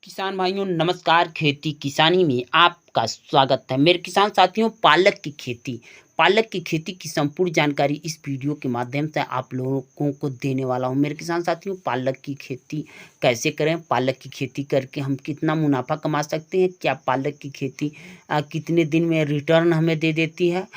किसान भाइयों नमस्कार। खेती किसानी में आपका स्वागत है। मेरे किसान साथियों, पालक की खेती की संपूर्ण जानकारी इस वीडियो के माध्यम से आप लोगों को देने वाला हूं। मेरे किसान साथियों, पालक की खेती कैसे करें, पालक की खेती करके हम कितना मुनाफा कमा सकते हैं, क्या पालक की खेती कितने दिन में रिटर्न हमें दे देती है,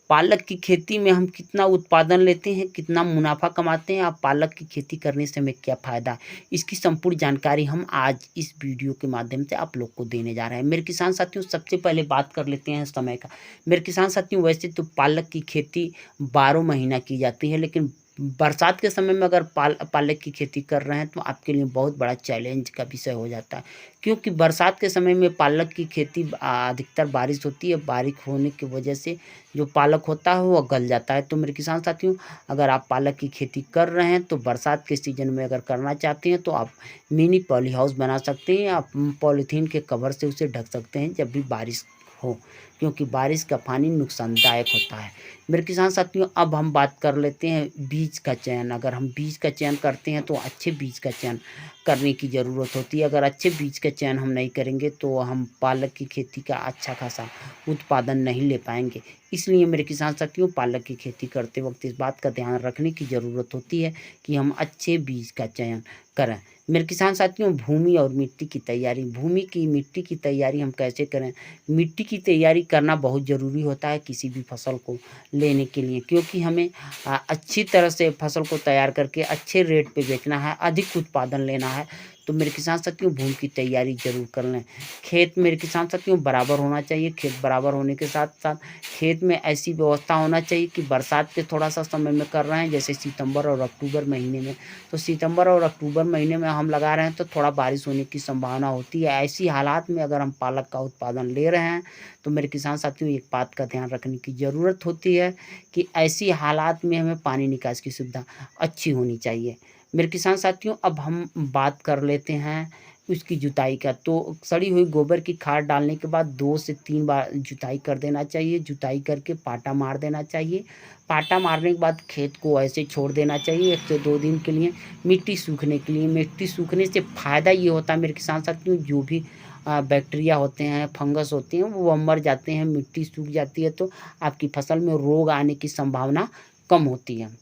पालक की खेती में हम कितना उत्पादन लेते हैं, कितना मुनाफा कमाते हैं, और पालक की खेती करने से हमें क्या फ़ायदा है, इसकी संपूर्ण जानकारी हम आज इस वीडियो के माध्यम से आप लोग को देने जा रहे हैं। मेरे किसान साथियों, सबसे पहले बात कर लेते हैं समय का। मेरे किसान साथियों, वैसे तो पालक की खेती 12 महीना की जाती है, लेकिन बरसात के समय में अगर पालक की खेती कर रहे हैं तो आपके लिए बहुत बड़ा चैलेंज का विषय हो जाता है, क्योंकि बरसात के समय में पालक की खेती अधिकतर बारिश होती है। बारिश होने की वजह से जो पालक होता है वो गल जाता है। तो मेरे किसान साथियों, अगर आप पालक की खेती कर रहे हैं तो बरसात के सीज़न में अगर करना चाहते हैं तो आप मिनी पॉली हाउस बना सकते हैं। आप पॉलीथीन के कवर से उसे ढक सकते हैं जब भी बारिश हो, क्योंकि बारिश का पानी नुकसानदायक होता है। मेरे किसान साथियों, अब हम बात कर लेते हैं बीज का चयन। अगर हम बीज का चयन करते हैं तो अच्छे बीज का चयन करने की ज़रूरत होती है। अगर अच्छे बीज का चयन हम नहीं करेंगे तो हम पालक की खेती का अच्छा खासा उत्पादन नहीं ले पाएंगे। इसलिए मेरे किसान साथियों, पालक की खेती करते वक्त इस बात का ध्यान रखने की ज़रूरत होती है कि हम अच्छे बीज का चयन करें। मेरे किसान साथियों, भूमि और मिट्टी की तैयारी, मिट्टी की तैयारी हम कैसे करें। मिट्टी की तैयारी करना बहुत ज़रूरी होता है किसी भी फसल को लेने के लिए, क्योंकि हमें अच्छी तरह से फसल को तैयार करके अच्छे रेट पे बेचना है, अधिक उत्पादन लेना है। तो मेरे किसान साथियों, भूमि की तैयारी ज़रूर कर लें। खेत मेरे किसान साथियों बराबर होना चाहिए। खेत बराबर होने के साथ साथ खेत में ऐसी व्यवस्था होना चाहिए कि बरसात के थोड़ा सा समय में कर रहे हैं, जैसे सितंबर और अक्टूबर महीने में, तो सितंबर और अक्टूबर महीने में हम लगा रहे हैं तो थोड़ा बारिश होने की संभावना होती है। ऐसी हालात में अगर हम पालक का उत्पादन ले रहे हैं तो मेरे किसान साथियों, एक बात का ध्यान रखने की ज़रूरत होती है कि ऐसी हालात में हमें पानी निकास की सुविधा अच्छी होनी चाहिए। मेरे किसान साथियों, अब हम बात कर लेते हैं उसकी जुताई का। तो सड़ी हुई गोबर की खाद डालने के बाद 2 से 3 बार जुताई कर देना चाहिए। जुताई करके पाटा मार देना चाहिए। पाटा मारने के बाद खेत को ऐसे छोड़ देना चाहिए 1 से 2 दिन के लिए, मिट्टी सूखने के लिए। मिट्टी सूखने से फ़ायदा ये होता है मेरे किसान साथियों, जो भी बैक्टीरिया होते हैं, फंगस होते हैं, वो मर जाते हैं। मिट्टी सूख जाती है तो आपकी फसल में रोग आने की संभावना कम होती है।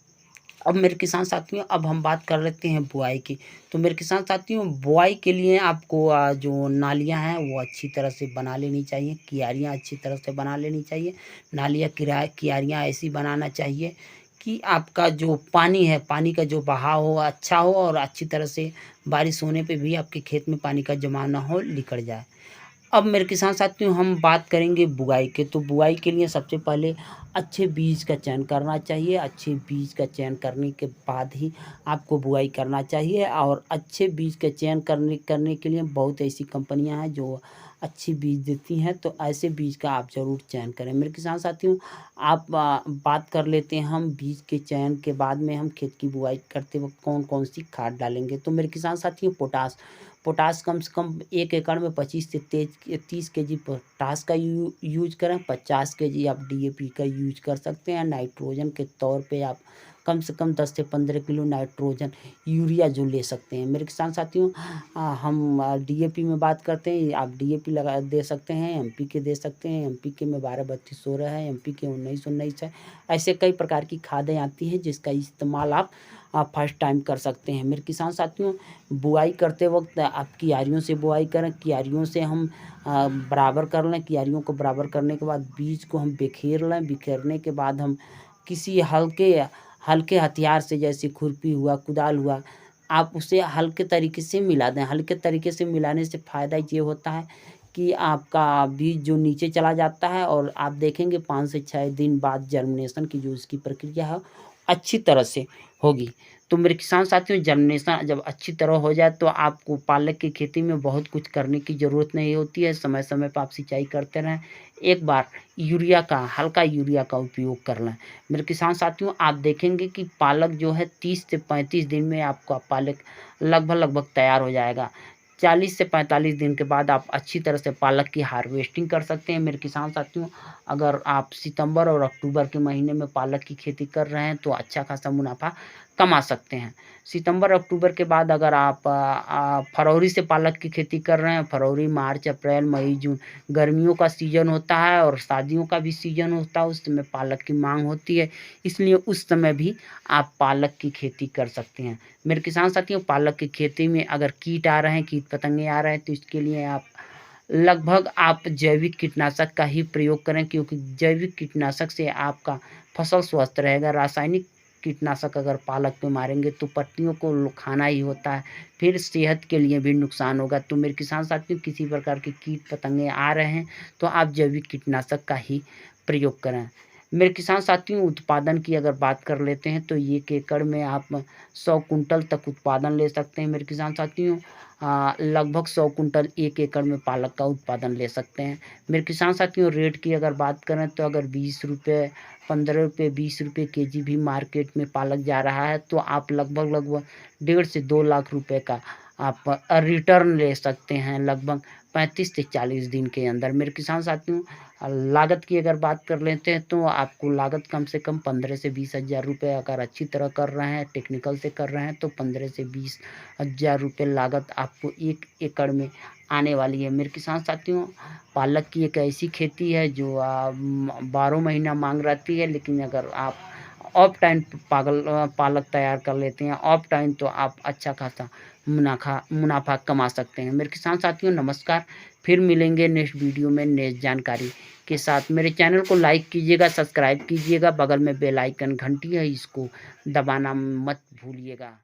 अब मेरे किसान साथियों, अब हम बात कर लेते हैं बुआई की। तो मेरे किसान साथियों, बुआई के लिए आपको जो नालियाँ हैं वो अच्छी तरह से बना लेनी चाहिए, क्यारियाँ अच्छी तरह से बना लेनी चाहिए। नालियाँ क्यारियाँ ऐसी बनाना चाहिए कि आपका जो पानी है, पानी का जो बहाव हो अच्छा हो, और अच्छी तरह से बारिश होने पे भी आपके खेत में पानी का जमाव ना हो, निकल जाए। अब मेरे किसान साथियों, हम बात करेंगे बुआई के। तो बुआई के लिए सबसे पहले अच्छे बीज का चयन करना चाहिए। अच्छे बीज का चयन करने के बाद ही आपको बुआई करना चाहिए, और अच्छे बीज का चयन करने के लिए बहुत ऐसी कंपनियां हैं जो अच्छी बीज देती हैं, तो ऐसे बीज का आप ज़रूर चयन करें। मेरे किसान साथियों, आप बात कर लेते हैं हम बीज के चयन के बाद में हम खेत की बुआई करते वक्त कौन कौन सी खाद डालेंगे। तो मेरे किसान साथियों, पोटास कम से कम 1 एकड़ में 25 से 30 केजी पोटास का यूज करें। 50 केजी आप डीएपी का यूज कर सकते हैं। नाइट्रोजन के तौर पे आप कम से कम 10 से 15 किलो नाइट्रोजन यूरिया जो ले सकते हैं। मेरे किसान साथियों, हम डीएपी में बात करते हैं, आप डीएपी लगा दे सकते हैं, एमपीके दे सकते हैं। एमपीके में 12-32-16 है, एमपीके 19-19 है। ऐसे कई प्रकार की खादें आती हैं जिसका इस्तेमाल आप फर्स्ट टाइम कर सकते हैं। मेरे किसान साथियों, बुआई करते वक्त आप क्यारियों से बुआई करें। क्यारियों से हम बराबर कर लें। क्यारियों को बराबर करने के बाद बीज को हम बिखेर लें। बिखेरने के बाद हम किसी हल्के हल्के हथियार से, जैसे खुरपी हुआ, कुदाल हुआ, आप उसे हल्के तरीके से मिला दें। हल्के तरीके से मिलाने से फ़ायदा ये होता है कि आपका बीज जो नीचे चला जाता है, और आप देखेंगे 5 से 6 दिन बाद जर्मिनेशन की जो इसकी प्रक्रिया है अच्छी तरह से होगी। तो मेरे किसान साथियों, जर्मिनेशन जब अच्छी तरह हो जाए तो आपको पालक की खेती में बहुत कुछ करने की ज़रूरत नहीं होती है। समय समय पर आप सिंचाई करते रहें। एक बार हल्का यूरिया का उपयोग कर लें। मेरे किसान साथियों, आप देखेंगे कि पालक जो है 30 से 35 दिन में आपका पालक लगभग तैयार हो जाएगा। 40 से 45 दिन के बाद आप अच्छी तरह से पालक की हार्वेस्टिंग कर सकते हैं। मेरे किसान साथियों, अगर आप सितंबर और अक्टूबर के महीने में पालक की खेती कर रहे हैं तो अच्छा खासा मुनाफा कमा सकते हैं। सितंबर अक्टूबर के बाद अगर आप फरवरी से पालक की खेती कर रहे हैं, फरवरी, मार्च, अप्रैल, मई, जून गर्मियों का सीज़न होता है और शादियों का भी सीज़न होता है, उस समय पालक की मांग होती है, इसलिए उस समय भी आप पालक की खेती कर सकते हैं। मेरे किसान साथियों, पालक की खेती में अगर कीट आ रहे हैं, कीट-पतंगे आ रहे हैं, तो इसके लिए आप लगभग आप जैविक कीटनाशक का ही प्रयोग करें, क्योंकि जैविक कीटनाशक से आपका फसल स्वस्थ रहेगा। रासायनिक कीटनाशक अगर पालक पे मारेंगे तो पत्तियों को खाना ही होता है, फिर सेहत के लिए भी नुकसान होगा। तो मेरे किसान साथियों, किसी प्रकार के कीट पतंगे आ रहे हैं तो आप जैविक कीटनाशक का ही प्रयोग करें। मेरे किसान साथियों, उत्पादन की अगर बात कर लेते हैं तो 1 एकड़ में आप 100 कुंटल तक उत्पादन ले सकते हैं। मेरे किसान साथियों, लगभग 100 कुंटल 1 एकड़ में पालक का उत्पादन ले सकते हैं। मेरे किसान साथियों, रेट की अगर बात करें तो अगर ₹20, ₹15, ₹20 केजी भी मार्केट में पालक जा रहा है, तो आप लगभग 1.5 से 2 लाख रुपए का आप रिटर्न ले सकते हैं लगभग 35 से 40 दिन के अंदर। मेरे किसान साथियों, लागत की अगर बात कर लेते हैं तो आपको लागत कम से कम 15 से 20 हज़ार रुपये, अगर अच्छी तरह कर रहे हैं, टेक्निकल से कर रहे हैं, तो 15 से 20 हज़ार रुपये लागत आपको 1 एकड़ में आने वाली है। मेरे किसान साथियों, पालक की एक ऐसी खेती है जो 12 महीना मांग रहती है, लेकिन अगर आप ऑफ टाइम पालक तैयार कर लेते हैं, ऑफ टाइम, तो आप अच्छा खासा मुनाफ़ा कमा सकते हैं। मेरे किसान साथियों, नमस्कार। फिर मिलेंगे नेक्स्ट वीडियो में नेक्स्ट जानकारी के साथ। मेरे चैनल को लाइक कीजिएगा, सब्सक्राइब कीजिएगा, बगल में बेल आइकन घंटी है, इसको दबाना मत भूलिएगा।